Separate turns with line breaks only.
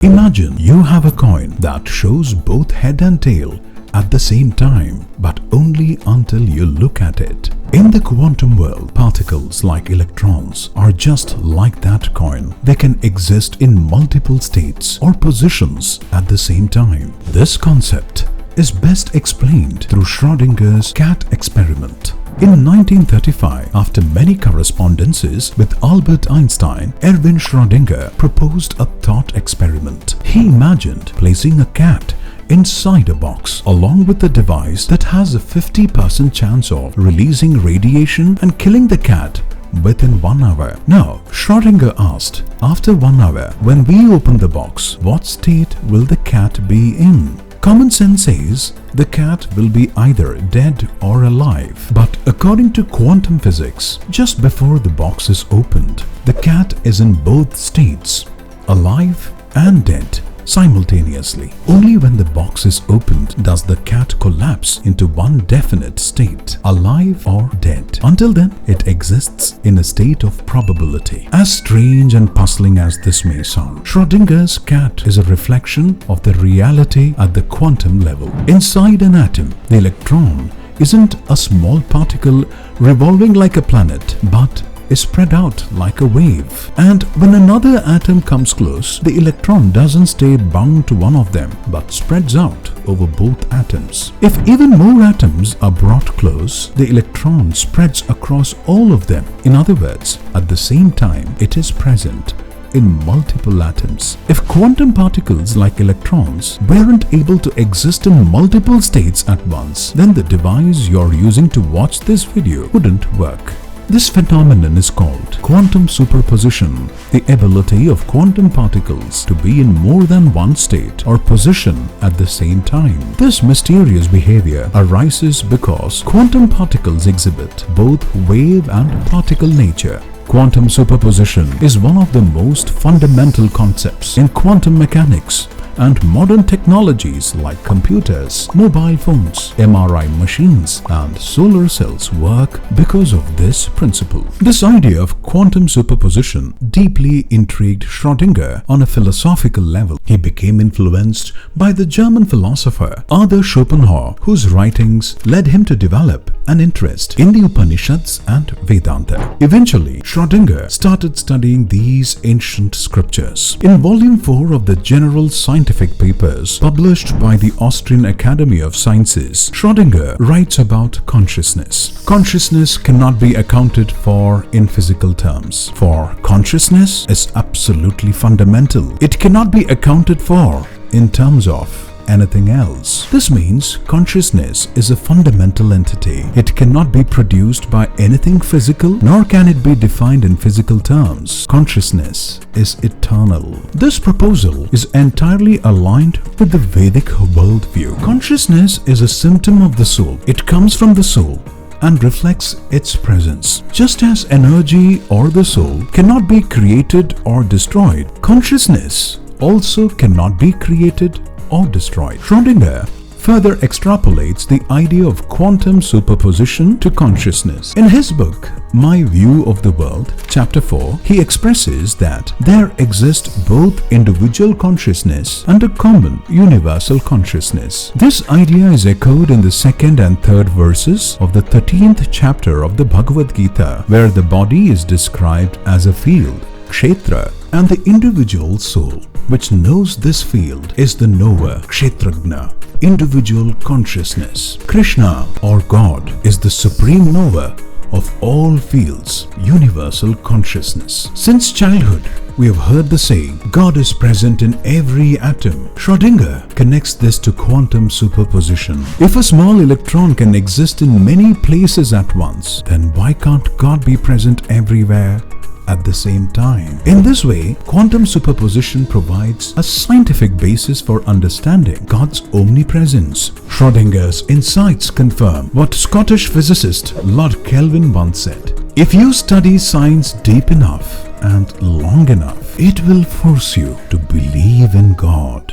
Imagine you have a coin that shows both head and tail at the same time, but only until you look at it. In the quantum world, particles like electrons are just like that coin. They can exist in multiple states or positions at the same time. This concept is best explained through Schrodinger's cat experiment. In 1935, after many correspondences with Albert Einstein, Erwin Schrodinger proposed a thought experiment. He imagined placing a cat inside a box along with a device that has a 50% chance of releasing radiation and killing the cat within 1 hour. Now, Schrodinger asked, after 1 hour, when we open the box, what state will the cat be in? Common sense says the cat will be either dead or alive. But according to quantum physics, just before the box is opened, the cat is in both states, alive and dead, simultaneously. Only when the box is opened does the cat collapse into one definite state, alive or dead. Until then, it exists in a state of probability. As strange and puzzling as this may sound, Schrodinger's cat is a reflection of the reality at the quantum level. Inside an atom, the electron isn't a small particle revolving like a planet, but is spread out like a wave. And when another atom comes close, the electron doesn't stay bound to one of them, but spreads out over both atoms. If even more atoms are brought close, the electron spreads across all of them. In other words, at the same time, it is present in multiple atoms. If quantum particles like electrons weren't able to exist in multiple states at once, then the device you're using to watch this video wouldn't work. This phenomenon is called quantum superposition, the ability of quantum particles to be in more than one state or position at the same time. This mysterious behavior arises because quantum particles exhibit both wave and particle nature. Quantum superposition is one of the most fundamental concepts in quantum mechanics, and modern technologies like computers, mobile phones, MRI machines, and solar cells work because of this principle. This idea of quantum superposition deeply intrigued Schrodinger on a philosophical level. He became influenced by the German philosopher Arthur Schopenhauer, whose writings led him to develop an interest in the Upanishads and Vedanta. Eventually, Schrodinger started studying these ancient scriptures. In Volume 4 of the General Scientific Papers published by the Austrian Academy of Sciences, Schrodinger writes about consciousness. Consciousness cannot be accounted for in physical terms, for consciousness is absolutely fundamental. It cannot be accounted for in terms of anything else. This means consciousness is a fundamental entity. It cannot be produced by anything physical, nor can it be defined in physical terms. Consciousness is eternal. This proposal is entirely aligned with the Vedic worldview. Consciousness is a symptom of the soul. It comes from the soul and reflects its presence. Just as energy or the soul cannot be created or destroyed, consciousness also cannot be created or destroyed. Schrodinger further extrapolates the idea of quantum superposition to consciousness. In his book, My View of the World, Chapter 4, he expresses that there exists both individual consciousness and a common universal consciousness. This idea is echoed in the 2nd and 3rd verses of the 13th chapter of the Bhagavad Gita, where the body is described as a field, kshetra, and the individual soul, which knows this field, is the knower, kshetrajna, individual consciousness. Krishna, or God, is the supreme knower of all fields, universal consciousness. Since childhood, we have heard the saying, God is present in every atom. Schrodinger connects this to quantum superposition. If a small electron can exist in many places at once, then why can't God be present everywhere at the same time? In this way, quantum superposition provides a scientific basis for understanding God's omnipresence. Schrodinger's insights confirm what Scottish physicist Lord Kelvin once said: "If you study science deep enough and long enough, it will force you to believe in God."